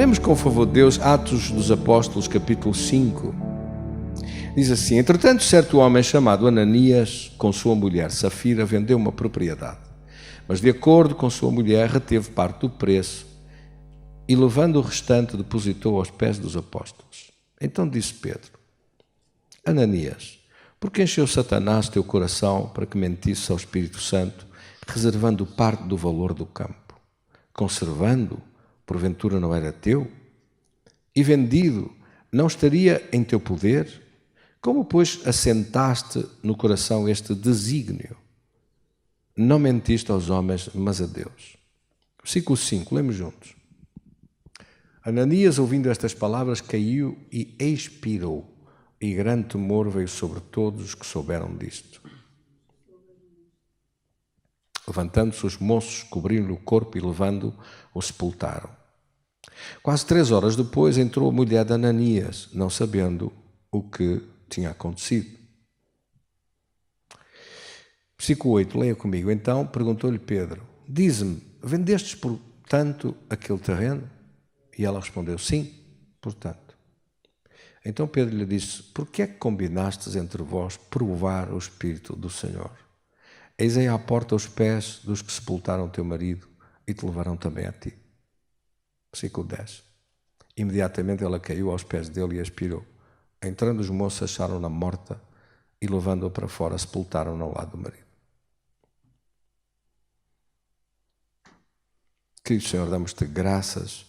Lemos com o favor de Deus Atos dos Apóstolos, capítulo 5. Diz assim: entretanto, certo homem chamado Ananias, com sua mulher Safira, vendeu uma propriedade, mas de acordo com sua mulher reteve parte do preço e, levando o restante, depositou aos pés dos apóstolos. Então disse Pedro: Ananias, por que encheu Satanás teu coração para que mentisse ao Espírito Santo, reservando parte do valor do campo? Conservando, porventura não era teu? E vendido, não estaria em teu poder? Como, pois, assentaste no coração este desígnio? Não mentiste aos homens, mas a Deus. Versículo 5, lemos juntos. Ananias, ouvindo estas palavras, caiu e expirou, e grande temor veio sobre todos os que souberam disto. Levantando-se os moços, cobriram-lhe o corpo e, levando-o, o sepultaram. Quase 3 horas depois entrou a mulher de Ananias, não sabendo o que tinha acontecido. Versículo 8, leia comigo. Então perguntou-lhe Pedro: dize-me, vendestes portanto aquele terreno? E ela respondeu: sim, portanto. Então Pedro lhe disse: por que é que combinastes entre vós provar o Espírito do Senhor? Eis aí à porta os pés dos que sepultaram teu marido e te levarão também a ti. Versículo 10. Imediatamente ela caiu aos pés dele e expirou. Entrando os moços, acharam-na morta e, levando-a para fora, sepultaram-na ao lado do marido. Querido Senhor, damos-te graças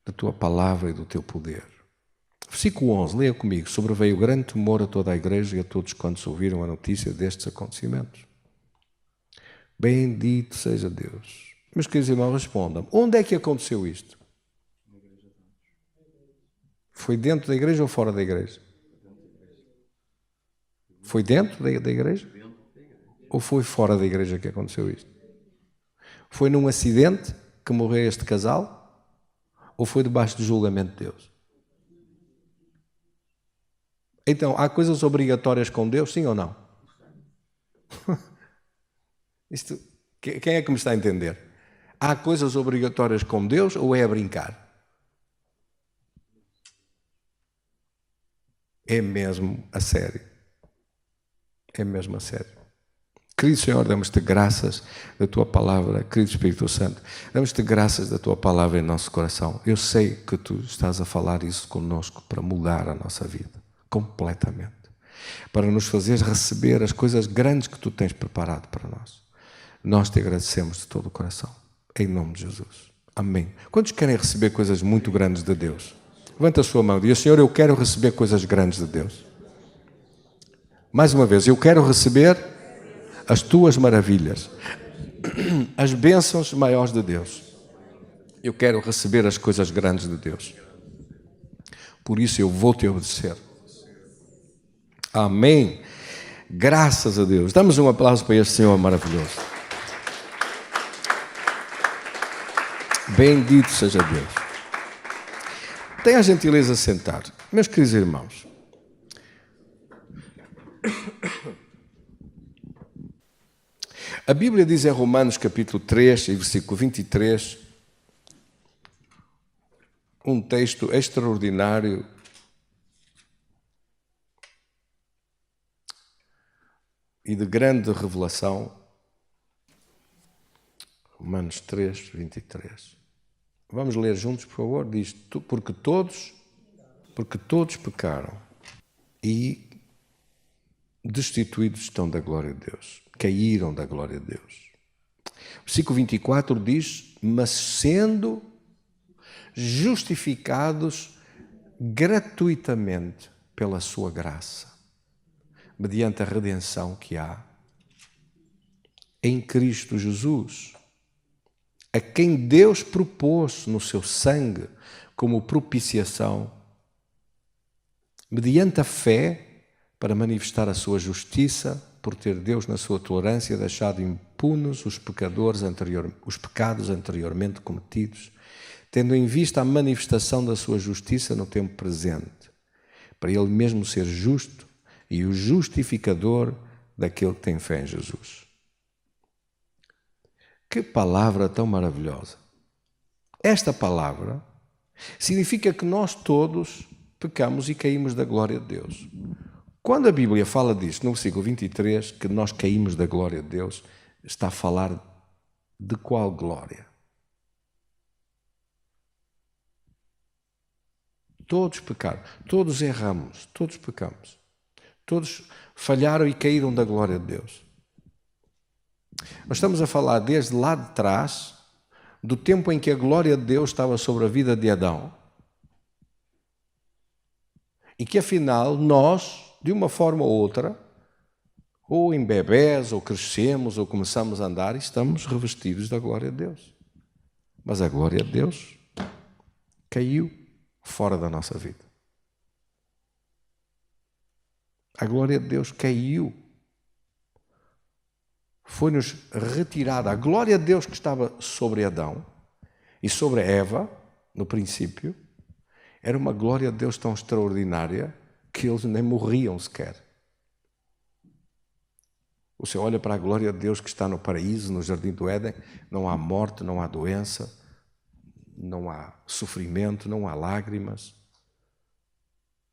da tua palavra e do teu poder. Versículo 11, leia comigo. Sobreveio grande temor a toda a igreja e a todos quantos ouviram a notícia destes acontecimentos. Bendito seja Deus. Meus queridos irmãos, respondam. Onde é que aconteceu isto? Foi dentro da igreja ou fora da igreja? Foi dentro da igreja? Ou foi fora da igreja que aconteceu isto? Foi num acidente que morreu este casal? Ou foi debaixo do julgamento de Deus? Então, há coisas obrigatórias com Deus, sim ou não? Quem é que me está a entender? Há coisas obrigatórias com Deus ou é a brincar? É mesmo a sério. É mesmo a sério. Querido Senhor, damos-te graças da tua palavra. Querido Espírito Santo, damos-te graças da tua palavra em nosso coração. Eu sei que tu estás a falar isso conosco para mudar a nossa vida completamente, para nos fazer receber as coisas grandes que tu tens preparado para nós. Nós te agradecemos de todo o coração, em nome de Jesus. Amém. Quantos querem receber coisas muito grandes de Deus? Levanta a sua mão e diga: Senhor, eu quero receber coisas grandes de Deus. Mais uma vez, eu quero receber as tuas maravilhas, as bênçãos maiores de Deus. Eu quero receber as coisas grandes de Deus. Por isso eu vou te obedecer. Amém. Graças a Deus. Damos um aplauso para este Senhor maravilhoso. Bendito seja Deus. Tenha a gentileza de sentar. Meus queridos irmãos, a Bíblia diz em Romanos capítulo 3 e versículo 23, um texto extraordinário e de grande revelação. Romanos 3, 23. Vamos ler juntos, por favor. Diz: porque todos pecaram e destituídos estão da glória de Deus. Caíram da glória de Deus. Versículo 24 diz: mas sendo justificados gratuitamente pela sua graça, mediante a redenção que há em Cristo Jesus, a quem Deus propôs no seu sangue como propiciação, mediante a fé, para manifestar a sua justiça, por ter Deus, na sua tolerância, deixado impunes os pecados anteriormente cometidos, tendo em vista a manifestação da sua justiça no tempo presente, para ele mesmo ser justo e o justificador daquele que tem fé em Jesus. Que palavra tão maravilhosa! Esta palavra Significa que nós todos pecamos e caímos da glória de Deus. Quando a Bíblia fala disto, no versículo 23, que nós caímos da glória de Deus, está a falar de qual glória? Todos pecaram, todos erramos, todos pecamos. Todos falharam e caíram da glória de Deus. Nós estamos a falar desde lá de trás, do tempo em que a glória de Deus estava sobre a vida de Adão, e que afinal nós, de uma forma ou outra, ou em bebés, ou crescemos, ou começamos a andar, e estamos revestidos da glória de Deus. Mas a glória de Deus caiu fora da nossa vida. A glória de Deus caiu. Foi-nos retirada. A glória de Deus que estava sobre Adão e sobre Eva, no princípio, era uma glória de Deus tão extraordinária que eles nem morriam sequer. Você olha para a glória de Deus que está no paraíso, no jardim do Éden, não há morte, não há doença, não há sofrimento, não há lágrimas.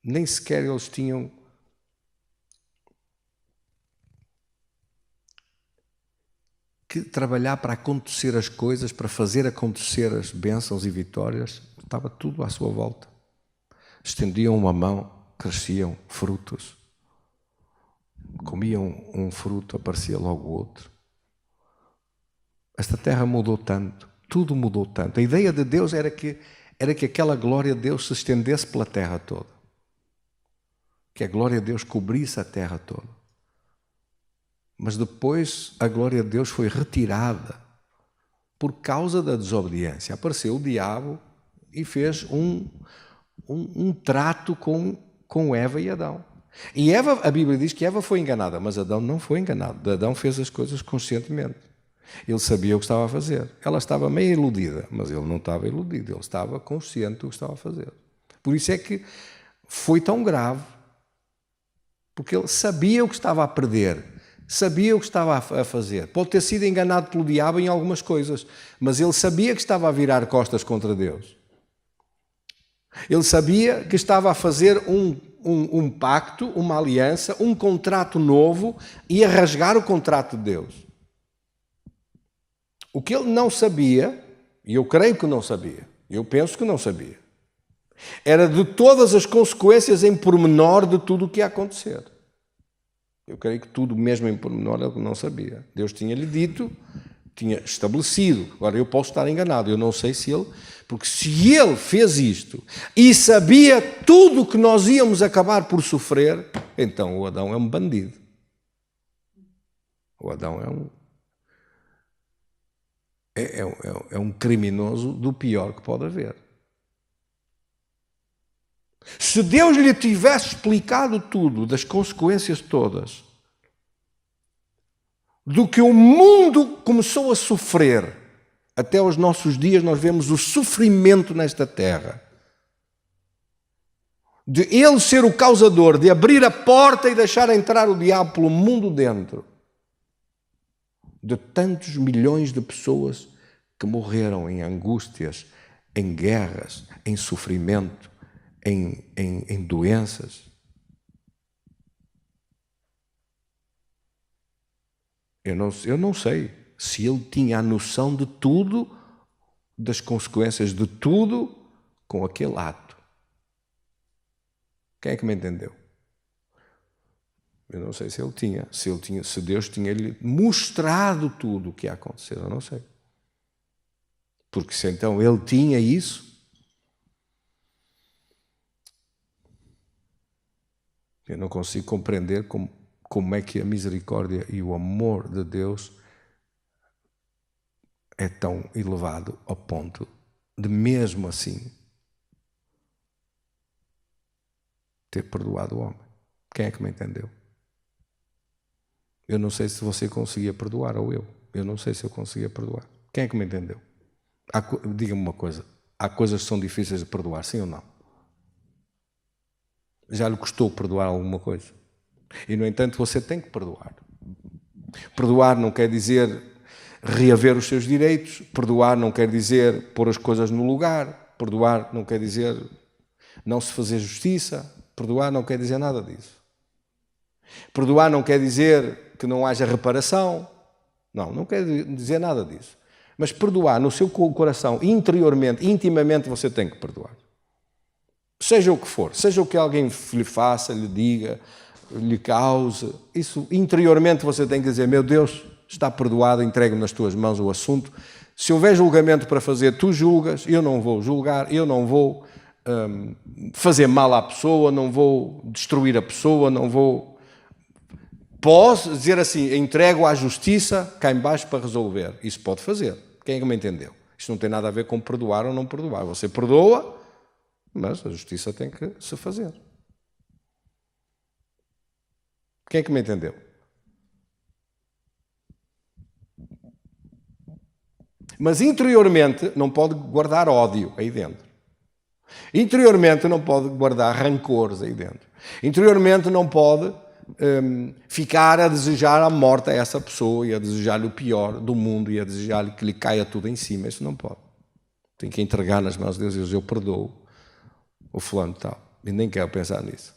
Nem sequer eles tinham que trabalhar para acontecer as coisas, para fazer acontecer as bênçãos e vitórias. Estava tudo à sua volta. Estendiam uma mão, cresciam frutos. Comiam um fruto, aparecia logo outro. Esta terra mudou tanto, tudo mudou tanto. A ideia de Deus era que aquela glória de Deus se estendesse pela terra toda. Que a glória de Deus cobrisse a terra toda. Mas depois a glória de Deus foi retirada por causa da desobediência. Apareceu o diabo e fez um trato com Eva e Adão. E Eva, a Bíblia diz que Eva foi enganada, mas Adão não foi enganado. Adão fez as coisas conscientemente. Ele sabia o que estava a fazer. Ela estava meio iludida, mas ele não estava iludido. Ele estava consciente do que estava a fazer. Por isso é que foi tão grave, porque ele sabia o que estava a perder. Sabia o que estava a fazer. Pode ter sido enganado pelo diabo em algumas coisas, mas ele sabia que estava a virar costas contra Deus. Ele sabia que estava a fazer um pacto, uma aliança, um contrato novo e a rasgar o contrato de Deus. O que ele não sabia, e eu creio que não sabia, eu penso que não sabia, era de todas as consequências em pormenor de tudo o que ia acontecer. Eu creio que tudo, mesmo em pormenor, ele não sabia. Deus tinha-lhe dito, tinha estabelecido. Agora, eu posso estar enganado, eu não sei se ele... Porque se ele fez isto e sabia tudo o que nós íamos acabar por sofrer, então o Adão é um bandido. O Adão é um criminoso do pior que pode haver. Se Deus lhe tivesse explicado tudo, das consequências todas, do que o mundo começou a sofrer, até aos nossos dias nós vemos o sofrimento nesta terra, de ele ser o causador, de abrir a porta e deixar entrar o diabo pelo mundo dentro, de tantos milhões de pessoas que morreram em angústias, em guerras, em sofrimento, em doenças. Eu não sei se ele tinha a noção de tudo, das consequências de tudo, com aquele ato. Quem é que me entendeu? Eu não sei se ele tinha, se Deus tinha-lhe mostrado tudo o que ia acontecer, eu não sei. Porque se então ele tinha isso, eu não consigo compreender como é que a misericórdia e o amor de Deus é tão elevado ao ponto de, mesmo assim, ter perdoado o homem. Quem é que me entendeu? Eu não sei se você conseguia perdoar, ou eu. Eu não sei se eu conseguia perdoar. Quem é que me entendeu? Diga-me uma coisa. Há coisas que são difíceis de perdoar, sim ou não? Já lhe custou perdoar alguma coisa? E, no entanto, você tem que perdoar. Perdoar não quer dizer reaver os seus direitos. Perdoar não quer dizer pôr as coisas no lugar. Perdoar não quer dizer não se fazer justiça. Perdoar não quer dizer nada disso. Perdoar não quer dizer que não haja reparação. Não quer dizer nada disso. Mas perdoar no seu coração, interiormente, intimamente, você tem que perdoar. Seja o que for, seja o que alguém lhe faça, lhe diga, lhe cause, isso interiormente você tem que dizer: meu Deus, está perdoado, entrego nas tuas mãos o assunto. Se houver julgamento para fazer, tu julgas, eu não vou julgar, eu não vou fazer mal à pessoa, não vou destruir a pessoa, não vou... Posso dizer assim: entrego à justiça cá em baixo para resolver. Isso pode fazer. Quem é que me entendeu? Isto não tem nada a ver com perdoar ou não perdoar. Você perdoa, mas a justiça tem que se fazer. Quem é que me entendeu? Mas interiormente não pode guardar ódio aí dentro. Interiormente não pode guardar rancores aí dentro. Interiormente não pode ficar a desejar a morte a essa pessoa e a desejar-lhe o pior do mundo e a desejar-lhe que lhe caia tudo em cima. Isso não pode. Tem que entregar nas mãos de Deus e dizer: eu perdoo o fulano tal. E nem quero pensar nisso.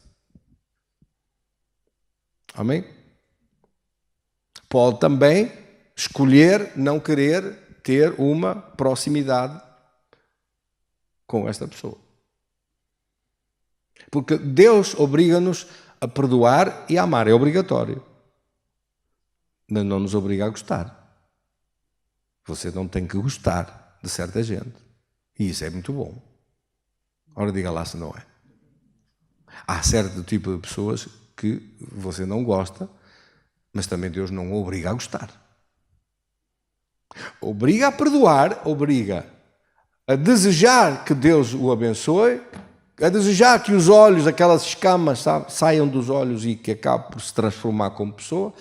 Amém? Pode também escolher não querer ter uma proximidade com esta pessoa. Porque Deus obriga-nos a perdoar e a amar. É obrigatório. Mas não nos obriga a gostar. Você não tem que gostar de certa gente. E isso é muito bom. Ora, diga lá se não é. Há certo tipo de pessoas que você não gosta, mas também Deus não o obriga a gostar. Obriga a perdoar, obriga a desejar que Deus o abençoe, a desejar que os olhos, aquelas escamas, sabe, saiam dos olhos e que acabe por se transformar como pessoa,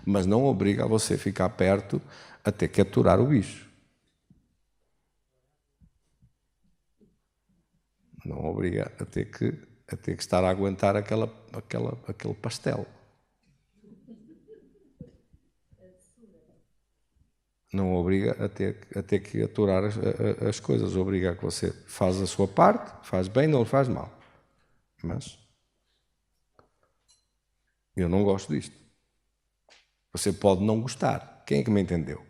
mas não obriga a você ficar perto a ter que aturar o bicho. Não obriga a ter que estar a aguentar aquele pastel. Não obriga a ter que aturar as coisas. Obriga a que você faz a sua parte, faz bem, não faz mal. Mas eu não gosto disto. Você pode não gostar. Quem é que me entendeu?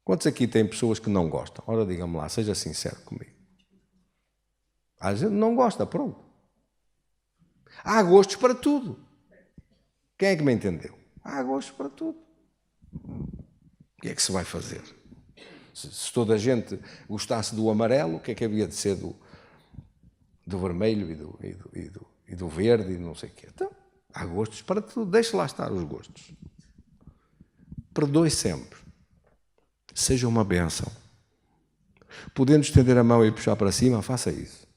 Quantos aqui têm pessoas que não gostam? Ora, diga-me lá, seja sincero comigo. A gente não gosta, pronto. Há gostos para tudo. Quem é que me entendeu? Há gostos para tudo. O que é que se vai fazer? Se toda a gente gostasse do amarelo, o que é que havia de ser do vermelho e do verde e não sei o quê? Então, há gostos para tudo. Deixe lá estar os gostos. Perdoe sempre. Seja uma bênção. Podendo estender a mão e puxar para cima, faça isso.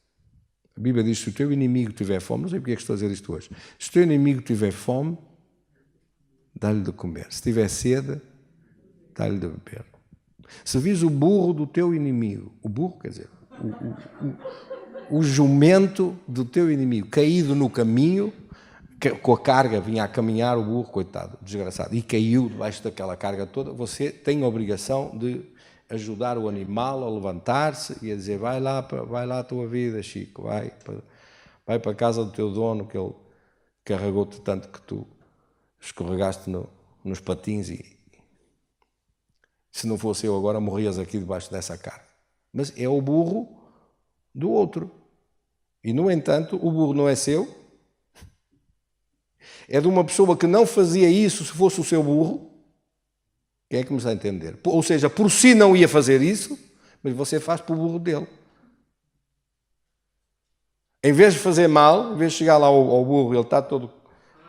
A Bíblia diz: se o teu inimigo tiver fome, não sei porque é que estou a dizer isto hoje, se o teu inimigo tiver fome, dá-lhe de comer. Se tiver sede, dá-lhe de beber. Se vis o burro do teu inimigo, o burro quer dizer, o jumento do teu inimigo caído no caminho, com a carga, vinha a caminhar o burro, coitado, desgraçado, e caiu debaixo daquela carga toda, você tem a obrigação de ajudar o animal a levantar-se e a dizer: vai lá a tua vida, Chico, vai para a casa do teu dono, que ele carregou-te tanto que tu escorregaste nos patins e se não fosse eu agora morrias aqui debaixo dessa carga. Mas é o burro do outro. E, no entanto, o burro não é seu. É de uma pessoa que não fazia isso se fosse o seu burro. Quem é que me está a entender? Ou seja, por si não ia fazer isso, mas você faz para o burro dele. Em vez de fazer mal, em vez de chegar lá ao burro, ele está todo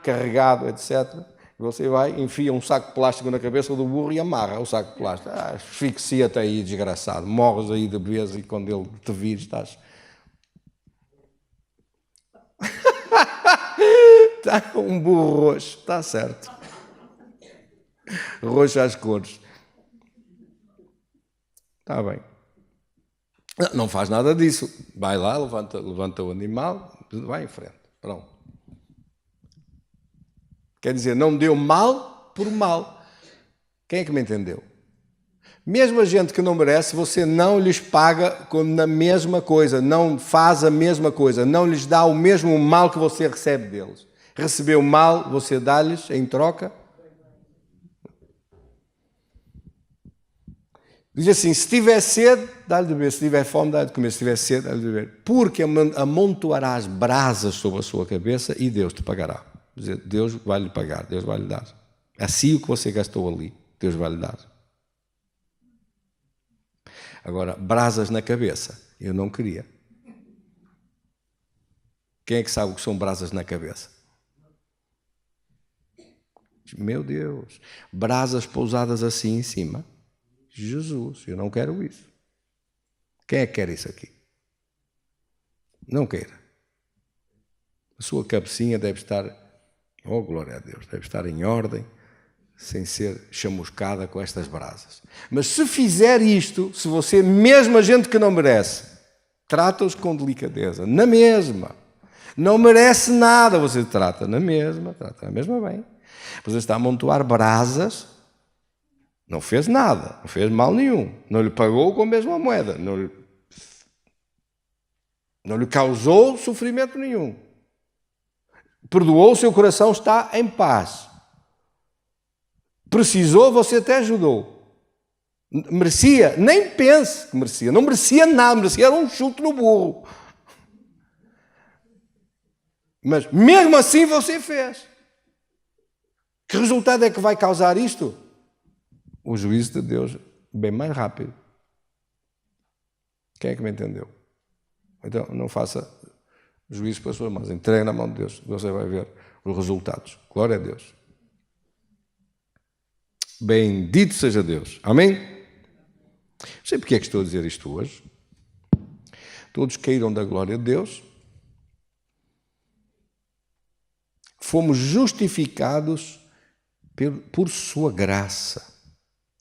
carregado, etc., você vai, enfia um saco de plástico na cabeça do burro e amarra o saco de plástico. Asfixia-te aí, desgraçado. Morres aí de vez e quando ele te vir estás... Está um burro roxo, está certo. Roxo às cores. Está bem. Não faz nada disso. Vai lá, levanta o animal, vai em frente. Pronto. Quer dizer, não deu mal por mal. Quem é que me entendeu? Mesmo a gente que não merece, você não lhes paga na mesma coisa, não faz a mesma coisa, não lhes dá o mesmo mal que você recebe deles. Recebeu mal, você dá-lhes em troca. Diz assim, se tiver sede, dá-lhe de beber, se tiver fome, dá-lhe de comer, se tiver sede, dá-lhe de beber. Porque amontoarás brasas sobre a sua cabeça e Deus te pagará. Deus vai lhe pagar, Deus vai lhe dar. Assim o que você gastou ali, Deus vai lhe dar. Agora, brasas na cabeça, eu não queria. Quem é que sabe o que são brasas na cabeça? Meu Deus, brasas pousadas assim em cima. Jesus, eu não quero isso. Quem é que quer isso aqui? Não queira. A sua cabecinha deve estar, oh glória a Deus, deve estar em ordem, sem ser chamuscada com estas brasas. Mas se fizer isto, se você, mesmo a gente que não merece, trata-os com delicadeza, na mesma, não merece nada, você trata na mesma bem. Você está a amontoar brasas, não fez nada, não fez mal nenhum, não lhe pagou com a mesma moeda, não lhe causou sofrimento nenhum. Perdoou, o seu coração está em paz. Precisou, você até ajudou. Merecia, nem pense que merecia, não merecia nada, merecia um chute no burro. Mas mesmo assim você fez. Que resultado é que vai causar isto? O juízo de Deus bem mais rápido. Quem é que me entendeu? Então, não faça juízo para as suas mãos. Entregue na mão de Deus. Você vai ver os resultados. Glória a Deus. Bendito seja Deus. Amém? Não sei porque é que estou a dizer isto hoje. Todos caíram da glória de Deus. Fomos justificados por sua graça.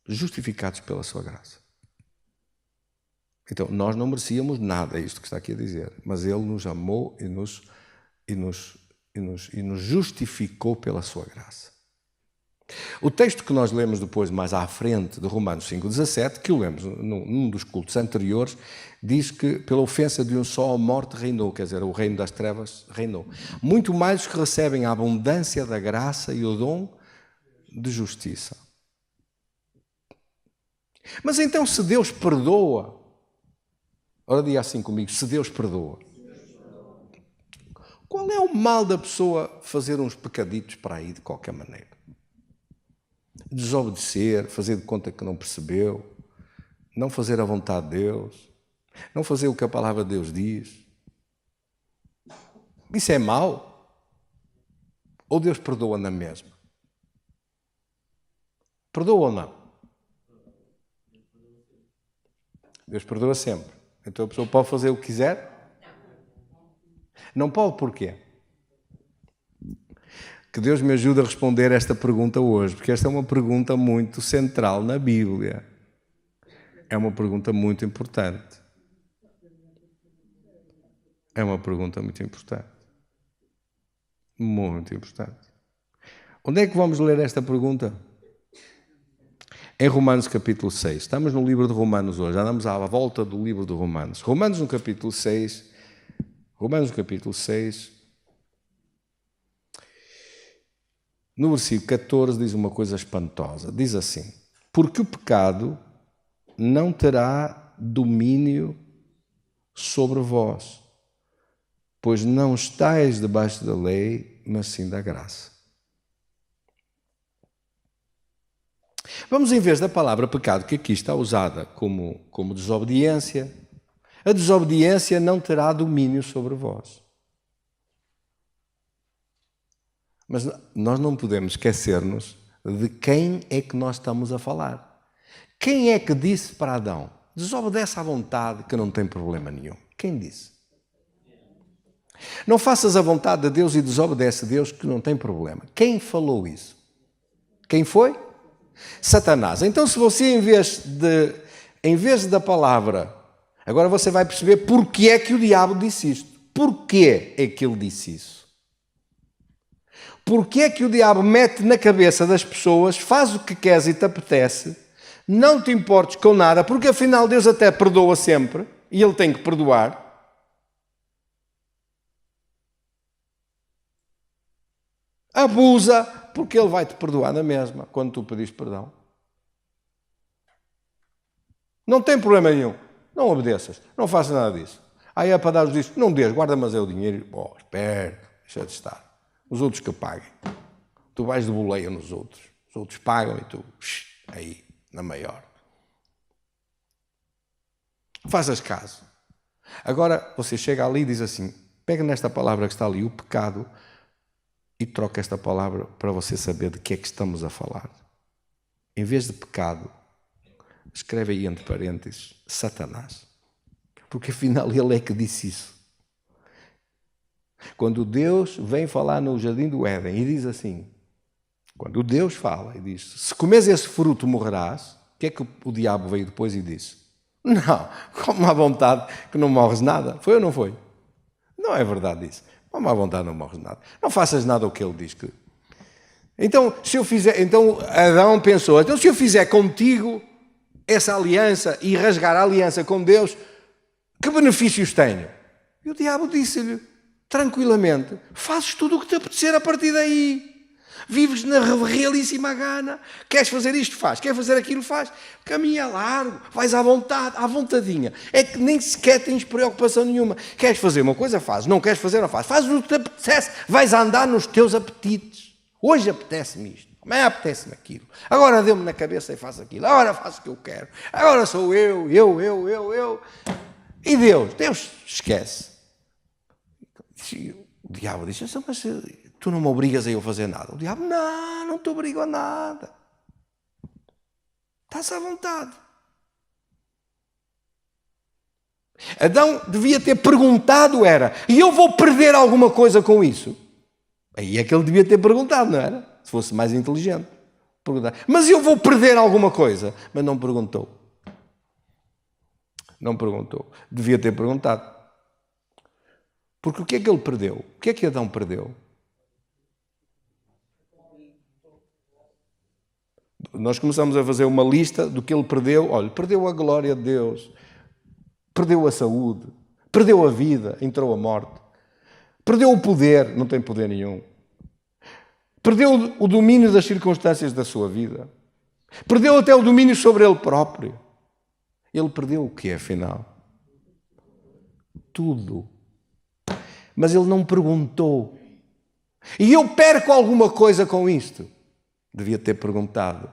Justificados pela sua graça. Então, nós não merecíamos nada, é isto que está aqui a dizer, mas Ele nos amou e nos justificou pela sua graça. O texto que nós lemos depois, mais à frente, de Romanos 5,17, que o lemos num dos cultos anteriores, diz que pela ofensa de um só a morte reinou, quer dizer, o reino das trevas reinou. Muito mais os que recebem a abundância da graça e o dom de justiça. Mas então, se Deus perdoa, ora diga assim comigo, se Deus perdoa, qual é o mal da pessoa fazer uns pecaditos para aí de qualquer maneira? Desobedecer, fazer de conta que não percebeu, não fazer a vontade de Deus, não fazer o que a palavra de Deus diz. Isso é mau? Ou Deus perdoa na mesma? Perdoa ou não? Deus perdoa sempre. Então a pessoa pode fazer o que quiser? Não pode, porquê? Que Deus me ajude a responder esta pergunta hoje, porque esta é uma pergunta muito central na Bíblia. É uma pergunta muito importante. É uma pergunta muito importante. Muito importante. Onde é que vamos ler esta pergunta? Em Romanos capítulo 6. Estamos no livro de Romanos hoje. Andamos à volta do livro de Romanos. Romanos no capítulo 6. No versículo 14 diz uma coisa espantosa. Diz assim: porque o pecado não terá domínio sobre vós, pois não estáis debaixo da lei, mas sim da graça. Vamos, em vez da palavra pecado, que aqui está usada como desobediência, a desobediência não terá domínio sobre vós. Mas nós não podemos esquecer-nos de quem é que nós estamos a falar. Quem é que disse para Adão: desobedece à vontade que não tem problema nenhum? Quem disse? Não faças a vontade de Deus e desobedece a Deus que não tem problema. Quem falou isso? Quem foi? Satanás. Então, se você, em vez da palavra, agora você vai perceber porque é que o diabo disse isto. Porquê é que ele disse isso? Porque é que o diabo mete na cabeça das pessoas, faz o que queres e te apetece, não te importes com nada, porque afinal Deus até perdoa sempre, e Ele tem que perdoar. Abusa, porque Ele vai te perdoar na mesma, quando tu pedires perdão. Não tem problema nenhum. Não obedeças. Não faças nada disso. Aí é para dar os discos. Não dês, guarda mas é o dinheiro. Oh, espera, deixa de estar. Os outros que paguem. Tu vais de boleia nos outros. Os outros pagam e tu, aí, na maior. Faças caso. Agora, você chega ali e diz assim, pega nesta palavra que está ali, o pecado, e troca esta palavra para você saber de que é que estamos a falar. Em vez de pecado, escreve aí entre parênteses, Satanás. Porque afinal ele é que disse isso. Quando Deus vem falar no Jardim do Éden e diz assim, quando Deus fala e diz, se comes esse fruto morrerás, o que é que o diabo veio depois e disse? Não, come à vontade que não morres nada. Foi ou não foi? Não é verdade isso. Come à vontade não morres nada. Não faças nada o que ele diz que... Então, se eu fizer... Então, Adão pensou, então se eu fizer contigo essa aliança e rasgar a aliança com Deus, que benefícios tenho? E o diabo disse-lhe, tranquilamente, fazes tudo o que te apetecer a partir daí. Vives na realíssima gana. Queres fazer isto? Faz. Queres fazer aquilo? Faz. Caminha largo. Vais à vontade, à vontadinha. É que nem sequer tens preocupação nenhuma. Queres fazer uma coisa? Faz. Não queres fazer? Não faz. Faz o que te apetece. Vais andar nos teus apetites. Hoje apetece-me isto. Amanhã apetece-me aquilo. Agora deu-me na cabeça e faço aquilo. Agora faço o que eu quero. Agora sou eu. E Deus esquece. O diabo diz, mas tu não me obrigas a eu fazer nada. O diabo, não te obrigo a nada. Estás à vontade. Adão devia ter perguntado, e eu vou perder alguma coisa com isso? Aí é que ele devia ter perguntado, não era? Se fosse mais inteligente. Perguntar. Mas eu vou perder alguma coisa? Mas não perguntou. Não perguntou. Devia ter perguntado. Porque o que é que ele perdeu? O que é que Adão perdeu? Nós começamos a fazer uma lista do que ele perdeu. Olha, perdeu a glória de Deus, perdeu a saúde, perdeu a vida, entrou a morte, perdeu o poder, não tem poder nenhum, perdeu o domínio das circunstâncias da sua vida, perdeu até o domínio sobre ele próprio. Ele perdeu o que, afinal? Tudo. Mas ele não perguntou. E eu perco alguma coisa com isto? Devia ter perguntado.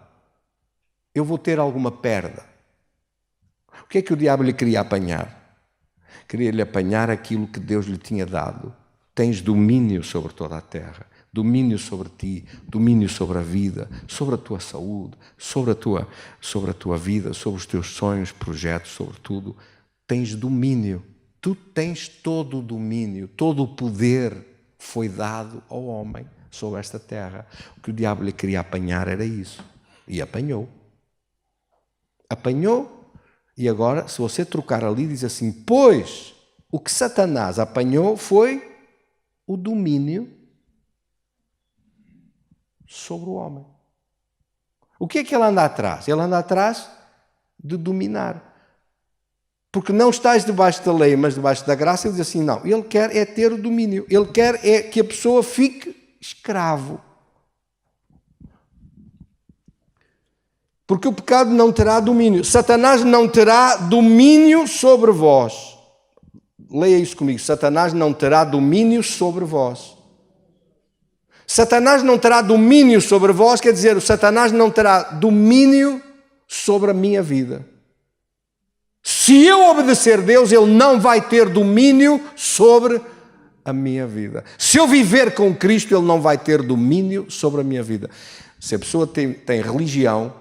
Eu vou ter alguma perda? O que é que o diabo lhe queria apanhar? Queria-lhe apanhar aquilo que Deus lhe tinha dado. Tens domínio sobre toda a terra, domínio sobre ti, domínio sobre a vida, sobre a tua saúde, sobre a tua vida, sobre os teus sonhos, projetos, sobre tudo. Tens domínio. Tu tens todo o domínio, todo o poder foi dado ao homem sobre esta terra. O que o diabo lhe queria apanhar era isso. E apanhou. Apanhou, e agora, se você trocar ali, diz assim, pois o que Satanás apanhou foi o domínio sobre o homem. O que é que ele anda atrás? Ele anda atrás de dominar. Porque não estás debaixo da lei, mas debaixo da graça. Ele diz assim, não, ele quer é ter o domínio. Ele quer é que a pessoa fique escravo. Porque o pecado não terá domínio. Satanás não terá domínio sobre vós. Leia isso comigo. Satanás não terá domínio sobre vós. Satanás não terá domínio sobre vós, quer dizer, o Satanás não terá domínio sobre a minha vida. Se eu obedecer a Deus, Ele não vai ter domínio sobre a minha vida. Se eu viver com Cristo, Ele não vai ter domínio sobre a minha vida. Se a pessoa tem religião,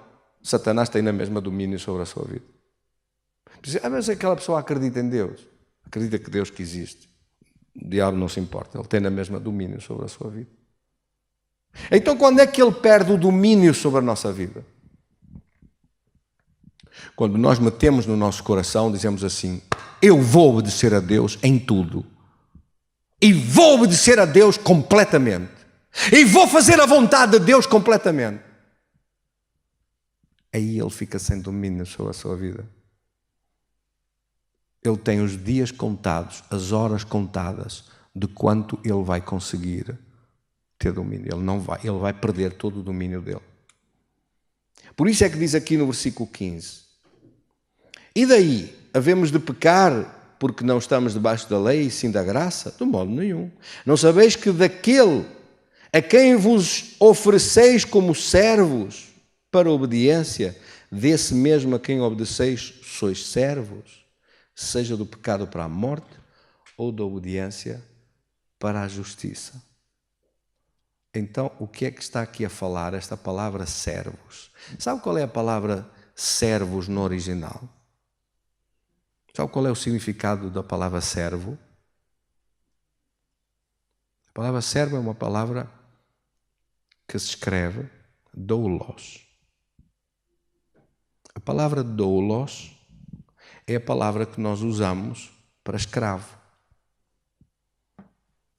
Satanás tem na mesma domínio sobre a sua vida. Mas aquela pessoa acredita em Deus, acredita que Deus que existe. O diabo não se importa, ele tem na mesma domínio sobre a sua vida. Então quando é que ele perde o domínio sobre a nossa vida? Quando nós metemos no nosso coração, dizemos assim, eu vou obedecer a Deus em tudo. E vou obedecer a Deus completamente. E vou fazer a vontade de Deus completamente. aí ele fica sem domínio sobre a sua vida. Ele tem os dias contados, as horas contadas de quanto ele vai conseguir ter domínio. Ele vai perder todo o domínio dele. Por isso é que diz aqui no versículo 15: e daí, havemos de pecar porque não estamos debaixo da lei e sim da graça? De modo nenhum. Não sabeis que daquele a quem vos ofereceis como servos para a obediência, desse mesmo a quem obedeceis sois servos, seja do pecado para a morte ou da obediência para a justiça. Então, o que é que está aqui a falar esta palavra servos? Sabe qual é a palavra servos no original? Sabe qual é o significado da palavra servo? A palavra servo é uma palavra que se escreve doulos. A palavra doulos é a palavra que nós usamos para escravo.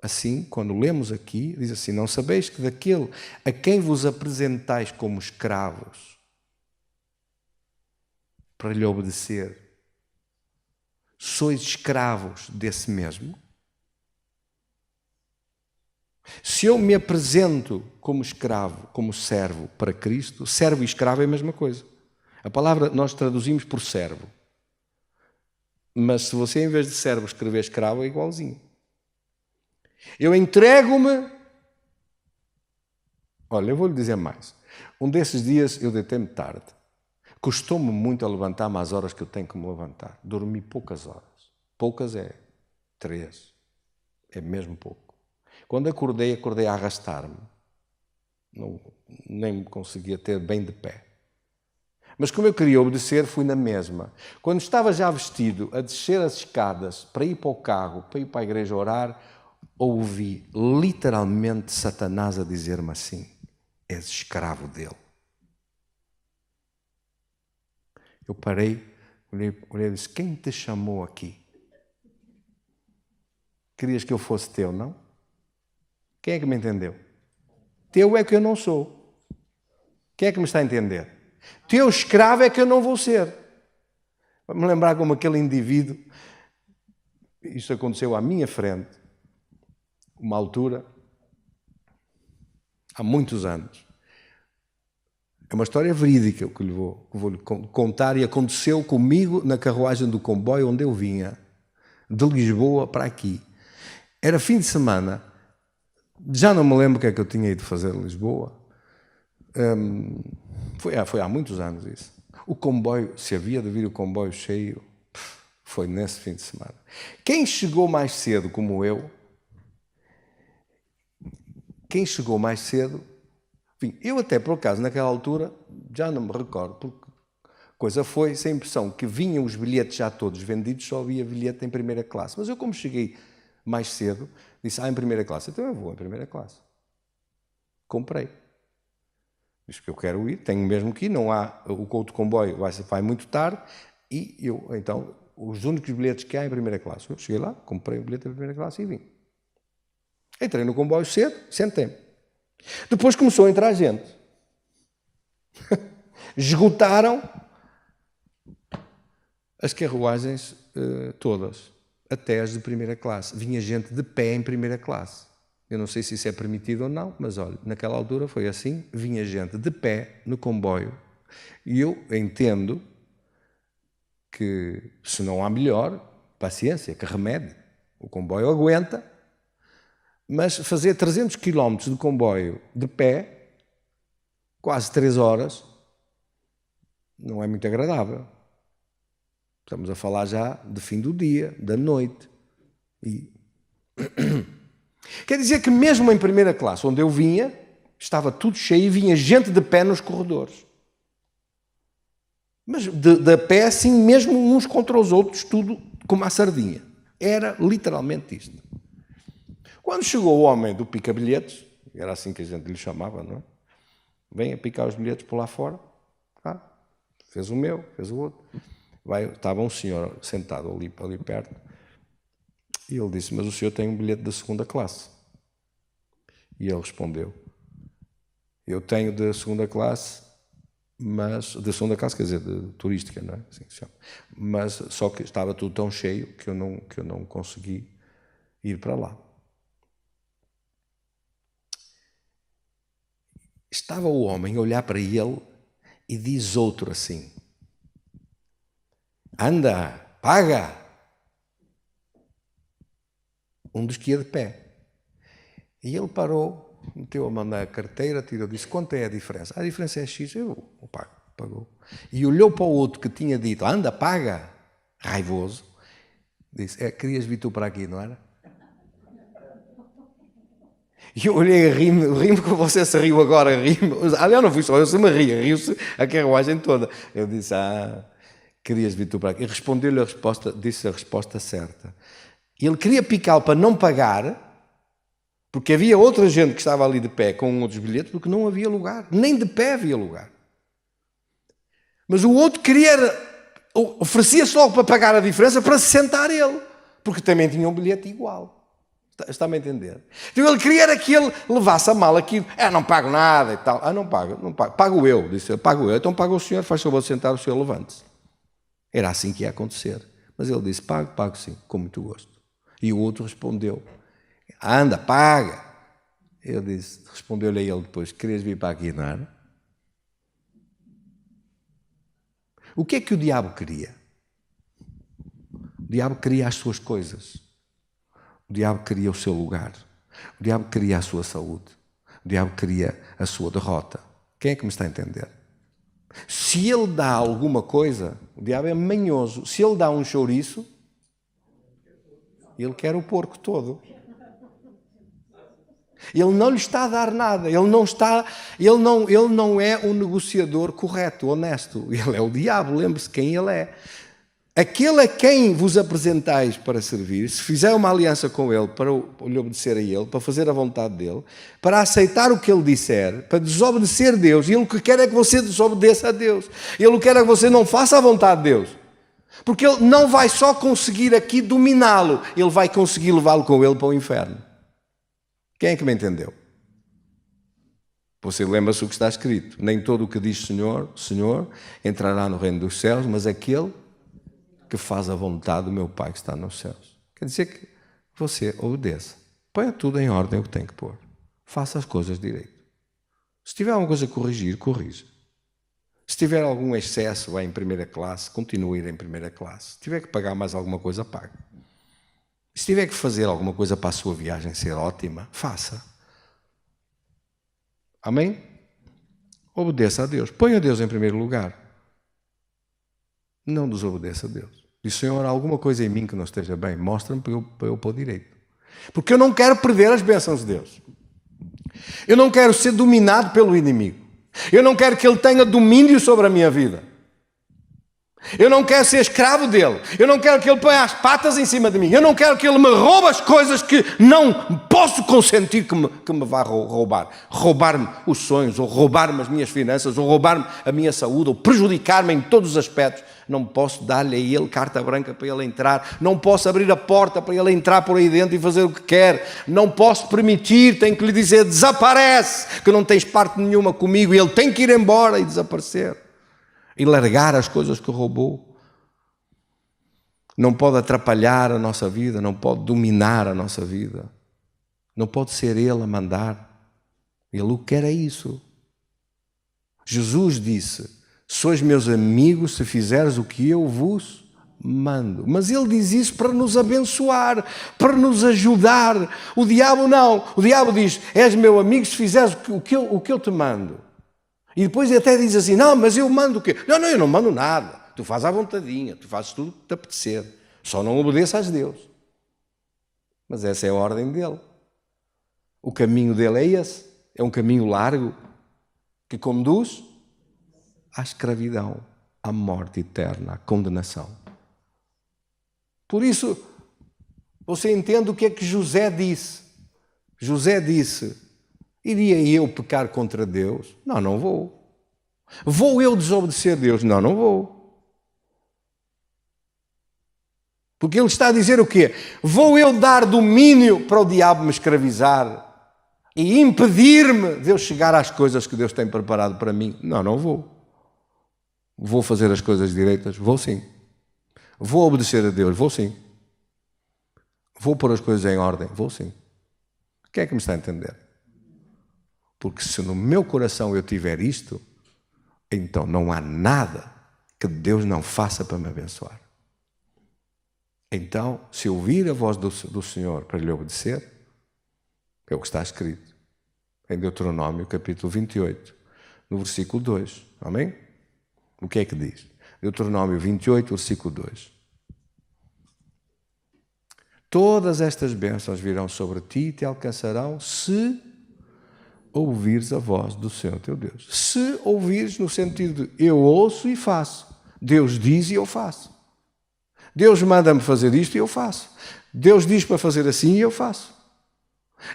Assim, quando lemos aqui, diz assim: não sabeis que daquele a quem vos apresentais como escravos para lhe obedecer, sois escravos desse mesmo? Se eu me apresento como escravo, como servo para Cristo, servo e escravo é a mesma coisa. A palavra nós traduzimos por servo. Mas se você, em vez de servo, escrever escravo, é igualzinho. Eu entrego-me. Olha, eu vou lhe dizer mais. Um desses dias eu deitei-me tarde. Custou-me muito a levantar-me às horas que eu tenho que me levantar. Dormi poucas horas. Poucas é 3. É mesmo pouco. Quando acordei a arrastar-me. Nem me conseguia ter bem de pé. Mas como eu queria obedecer, fui na mesma. Quando estava já vestido a descer as escadas para ir para o carro, para ir para a igreja orar, ouvi literalmente Satanás a dizer-me assim: és escravo dele. Eu parei, olhei e disse: quem te chamou aqui? Querias que eu fosse teu, não? Quem é que me entendeu? Teu é que eu não sou. Quem é que me está a entender? Teu escravo é que eu não vou ser. Vamos lembrar como aquele indivíduo, isto aconteceu à minha frente, uma altura, há muitos anos. É uma história verídica que vou-lhe contar, e aconteceu comigo na carruagem do comboio onde eu vinha, de Lisboa para aqui. Era fim de semana, já não me lembro o que é que eu tinha ido fazer em Lisboa. Foi há muitos anos isso. O comboio, se havia de vir o comboio cheio, foi nesse fim de semana. Quem chegou mais cedo, como eu, enfim, eu até por acaso naquela altura, já não me recordo, porque coisa foi, sem impressão que vinham os bilhetes já todos vendidos, só havia bilhete em primeira classe. Mas eu, como cheguei mais cedo, disse: em primeira classe, então eu vou em primeira classe. Comprei. Diz que eu quero ir, tenho mesmo que ir, não há, o outro comboio vai muito tarde, e eu, então, os únicos bilhetes que há em primeira classe. Eu cheguei lá, comprei o bilhete em primeira classe e vim. Entrei no comboio cedo, sentei-me. Depois começou a entrar gente. Esgotaram as carruagens todas, até as de primeira classe. Vinha gente de pé em primeira classe. Eu não sei se isso é permitido ou não, mas olha, naquela altura foi assim, vinha gente de pé no comboio, e eu entendo que, se não há melhor, paciência, que remédio. O comboio aguenta, mas fazer 300 km de comboio de pé, quase 3 horas, não é muito agradável. Estamos a falar já de fim do dia, da noite. Quer dizer que mesmo em primeira classe, onde eu vinha, estava tudo cheio e vinha gente de pé nos corredores. Mas de pé assim, mesmo uns contra os outros, tudo como a sardinha. Era literalmente isto. Quando chegou o homem do pica-bilhetes, era assim que a gente lhe chamava, não é? Vem a picar os bilhetes por lá fora. Fez o meu, fez o outro. Estava um senhor sentado ali perto. E ele disse: mas o senhor tem um bilhete da segunda classe? E ele respondeu: eu tenho da segunda classe mas de segunda classe, quer dizer, de turística, não é? Assim que se chama. Mas só que estava tudo tão cheio que eu não consegui ir para lá. Estava o homem a olhar para ele e diz outro assim: anda, paga. Um dos que ia de pé. E ele parou, meteu a mão na carteira, tirou, disse: quanto é a diferença? A diferença é X. Eu pago, pagou. E olhou para o outro que tinha dito: anda, paga. Raivoso. Disse: querias vir tu para aqui, não era? E eu olhei a rir-me que você se riu agora, rir-me. Aliás, não fui só eu, se me ria, riu-se a carruagem toda. Eu disse: querias vir tu para aqui. E respondeu-lhe a resposta, disse a resposta certa. Ele queria picá-lo para não pagar, porque havia outra gente que estava ali de pé com outros bilhetes, porque não havia lugar. Nem de pé havia lugar. Mas o outro oferecia-se logo para pagar a diferença para se sentar ele, porque também tinha um bilhete igual. Está-me a entender? Então ele queria que ele levasse a mal aquilo. Não pago nada e tal. Não pago. Pago eu. Disse: pago eu. Então paga o senhor, faz favor de sentar, o senhor levante-se. Era assim que ia acontecer. Mas ele disse: pago sim, com muito gosto. E o outro respondeu: anda, paga. Respondeu-lhe a ele depois: querias vir para aqui, não era? O que é que o diabo queria? O diabo queria as suas coisas. O diabo queria o seu lugar. O diabo queria a sua saúde. O diabo queria a sua derrota. Quem é que me está a entender? Se ele dá alguma coisa, o diabo é manhoso. Se ele dá um chouriço, ele quer o porco todo. Ele não lhe está a dar nada. Ele não é um negociador correto, honesto. Ele é o diabo. Lembre-se quem ele é. Aquele a quem vos apresentais para servir, se fizer uma aliança com ele, para lhe obedecer a ele, para fazer a vontade dele, para aceitar o que ele disser, para desobedecer a Deus, e ele o que quer é que você desobedeça a Deus. Ele quer é que você não faça a vontade de Deus. Porque ele não vai só conseguir aqui dominá-lo, ele vai conseguir levá-lo com ele para o inferno. Quem é que me entendeu? Você lembra-se o que está escrito: nem todo o que diz Senhor, Senhor, entrará no reino dos céus, mas aquele que faz a vontade do meu Pai que está nos céus. Quer dizer que você obedeça. Ponha tudo em ordem o que tem que pôr. Faça as coisas direito. Se tiver alguma coisa a corrigir, corrija. Se tiver algum excesso, vá em primeira classe, continue a ir em primeira classe. Se tiver que pagar mais alguma coisa, pague. Se tiver que fazer alguma coisa para a sua viagem ser ótima, faça. Amém? Obedeça a Deus. Ponha Deus em primeiro lugar. Não desobedeça a Deus. Diz: Senhor, há alguma coisa em mim que não esteja bem, mostra-me para eu pôr direito. Porque eu não quero perder as bênçãos de Deus. Eu não quero ser dominado pelo inimigo. Eu não quero que ele tenha domínio sobre a minha vida. Eu não quero ser escravo dele. Eu não quero que ele ponha as patas em cima de mim. Eu não quero que ele me roube as coisas que não posso consentir que me vá roubar. Roubar-me os sonhos, ou roubar-me as minhas finanças, ou roubar-me a minha saúde, ou prejudicar-me em todos os aspectos. Não posso dar-lhe a ele carta branca para ele entrar. Não posso abrir a porta para ele entrar por aí dentro e fazer o que quer. Não posso permitir, tenho que lhe dizer: desaparece, que não tens parte nenhuma comigo. E ele tem que ir embora e desaparecer. E largar as coisas que roubou. Não pode atrapalhar a nossa vida, não pode dominar a nossa vida. Não pode ser ele a mandar. Ele o que quer é isso. Jesus disse: sois meus amigos se fizeres o que eu vos mando. Mas ele diz isso para nos abençoar, para nos ajudar. O diabo não. O diabo diz: és meu amigo se fizeres o que eu te mando. E depois até diz assim: não, mas eu mando o quê? Não, eu não mando nada. Tu fazes à vontadinha, tu fazes tudo o que te apetecer. Só não obedeças a Deus. Mas essa é a ordem dele. O caminho dele é esse. É um caminho largo que conduz à escravidão, à morte eterna, à condenação. Por isso, você entende o que é que José disse. José disse: iria eu pecar contra Deus? Não vou. Vou eu desobedecer a Deus? Não vou. Porque ele está a dizer o quê? Vou eu dar domínio para o diabo me escravizar e impedir-me de eu chegar às coisas que Deus tem preparado para mim? Não vou. Vou fazer as coisas direitas? Vou sim. Vou obedecer a Deus? Vou sim. Vou pôr as coisas em ordem? Vou sim. Quem é que me está a entender? Porque se no meu coração eu tiver isto, então não há nada que Deus não faça para me abençoar. Então, se eu ouvir a voz do Senhor para lhe obedecer, é o que está escrito em Deuteronômio, capítulo 28, no versículo 2. Amém? O que é que diz? Deuteronômio 28, versículo 2. Todas estas bênçãos virão sobre ti e te alcançarão se ouvires a voz do Senhor teu Deus. Se ouvires no sentido de eu ouço e faço. Deus diz e eu faço. Deus manda-me fazer isto e eu faço. Deus diz para fazer assim e eu faço.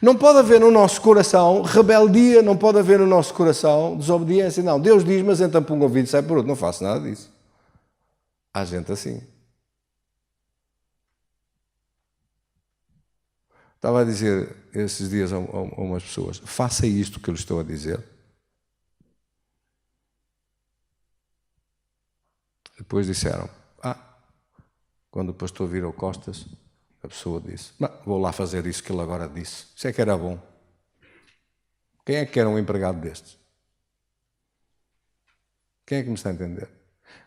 Não pode haver no nosso coração rebeldia, não pode haver no nosso coração desobediência. Não, Deus diz, mas então por um ouvido e sai por outro. Não faço nada disso. Há gente assim. Estava a dizer esses dias a umas pessoas, faça isto que eu lhe estou a dizer. Depois disseram, quando o pastor virou costas, a pessoa disse, vou lá fazer isso que ele agora disse. Isso é que era bom. Quem é que era um empregado destes? Quem é que me está a entender?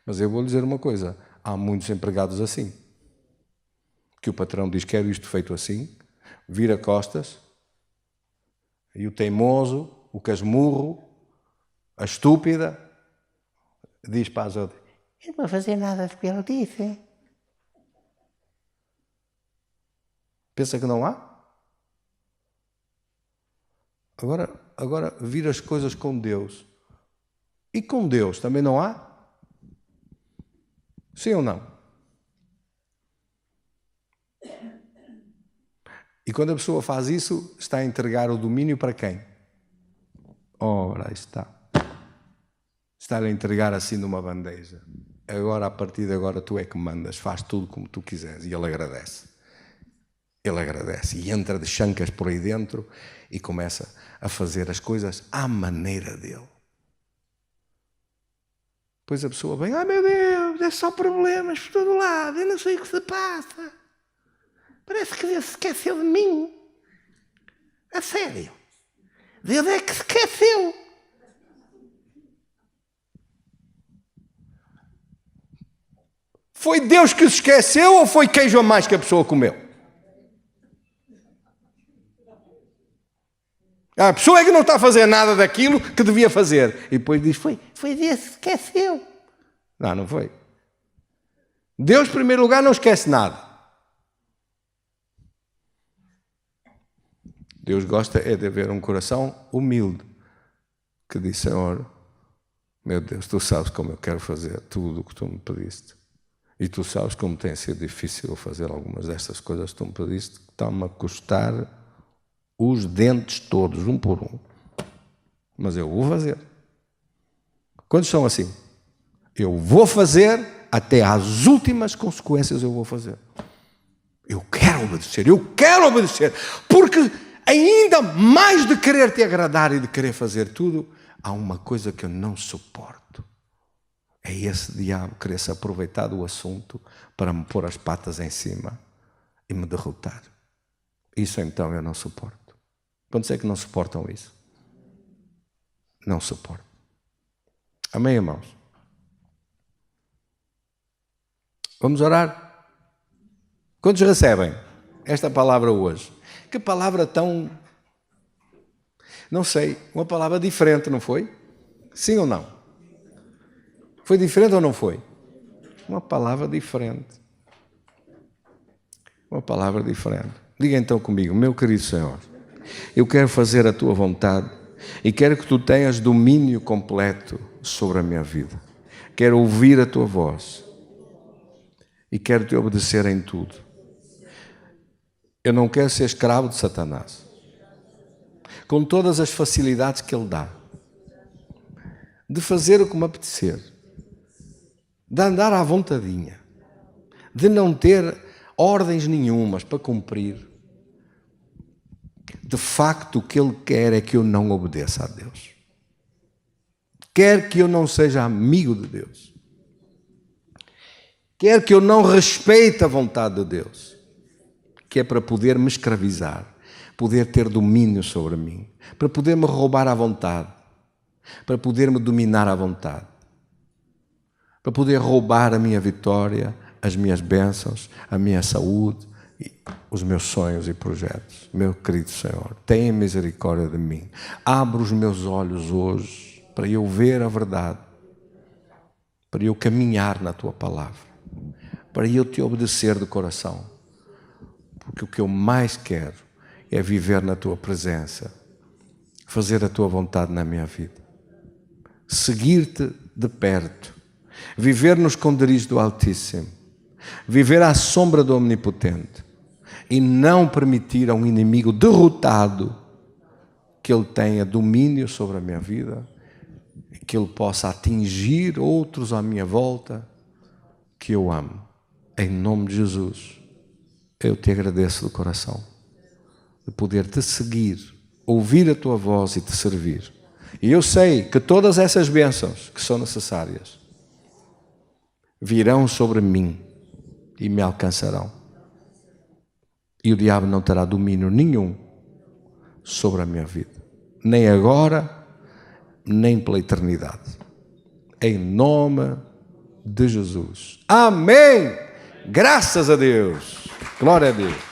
Mas eu vou lhe dizer uma coisa, há muitos empregados assim, que o patrão diz, quero isto feito assim, vira costas, e o teimoso, o casmurro, a estúpida, diz para as outras, eu não vou fazer nada do que ele disse. Pensa que não há? Agora vira as coisas com Deus. E com Deus também não há? Sim ou não? E quando a pessoa faz isso, está a entregar o domínio para quem? Ora, aí está. Está a entregar assim numa bandeja. Agora, a partir de agora, tu é que mandas, faz tudo como tu quiseres. E ele agradece. Ele agradece e entra de chancas por aí dentro e começa a fazer as coisas à maneira dele. Depois a pessoa vem, meu Deus, é só problemas por todo lado, eu não sei o que se passa. Parece que Deus se esqueceu de mim. A sério. Deus é que se esqueceu. Foi Deus que se esqueceu ou foi queijo a mais que a pessoa comeu? A pessoa é que não está a fazer nada daquilo que devia fazer. E depois diz, foi Deus que se esqueceu. Não foi. Deus, em primeiro lugar, não esquece nada. Deus gosta de haver um coração humilde, que diz, Senhor, meu Deus, tu sabes como eu quero fazer tudo o que tu me pediste. E tu sabes como tem sido difícil fazer algumas destas coisas que tu me pediste, que estão-me a custar os dentes todos, um por um. Mas eu vou fazer. Quantos são assim? Eu vou fazer, até às últimas consequências eu vou fazer. Eu quero obedecer, porque ainda mais de querer te agradar e de querer fazer tudo, há uma coisa que eu não suporto. É esse diabo querer se aproveitar do assunto para me pôr as patas em cima e me derrotar. Isso então eu não suporto. Quantos é que não suportam isso? Não suporto. Amém, irmãos? Vamos orar? Quantos recebem esta palavra hoje? Que palavra tão... Não sei, uma palavra diferente, não foi? Sim ou não? Foi diferente ou não foi? Uma palavra diferente. Uma palavra diferente. Diga então comigo, meu querido Senhor, eu quero fazer a tua vontade e quero que tu tenhas domínio completo sobre a minha vida. Quero ouvir a tua voz e quero te obedecer em tudo. Eu não quero ser escravo de Satanás, com todas as facilidades que ele dá, de fazer o que me apetecer, de andar à vontadinha, de não ter ordens nenhumas para cumprir. De facto, o que ele quer é que eu não obedeça a Deus. Quer que eu não seja amigo de Deus. quer que eu não respeite a vontade de Deus, que é para poder me escravizar, poder ter domínio sobre mim, para poder me roubar à vontade, para poder me dominar à vontade, para poder roubar a minha vitória, as minhas bênçãos, a minha saúde, os meus sonhos e projetos. Meu querido Senhor, tenha misericórdia de mim. Abre os meus olhos hoje para eu ver a verdade, para eu caminhar na Tua palavra, para eu Te obedecer de coração, porque o que eu mais quero é viver na Tua presença, fazer a Tua vontade na minha vida, seguir-Te de perto, viver no esconderijo do Altíssimo, viver à sombra do Omnipotente e não permitir a um inimigo derrotado que ele tenha domínio sobre a minha vida, que ele possa atingir outros à minha volta que eu amo. Em nome de Jesus, eu Te agradeço de coração de poder Te seguir, ouvir a Tua voz e Te servir. E eu sei que todas essas bênçãos que são necessárias virão sobre mim e me alcançarão. E o diabo não terá domínio nenhum sobre a minha vida, nem agora, nem pela eternidade. Em nome de Jesus. Amém! Graças a Deus! Glória a Deus!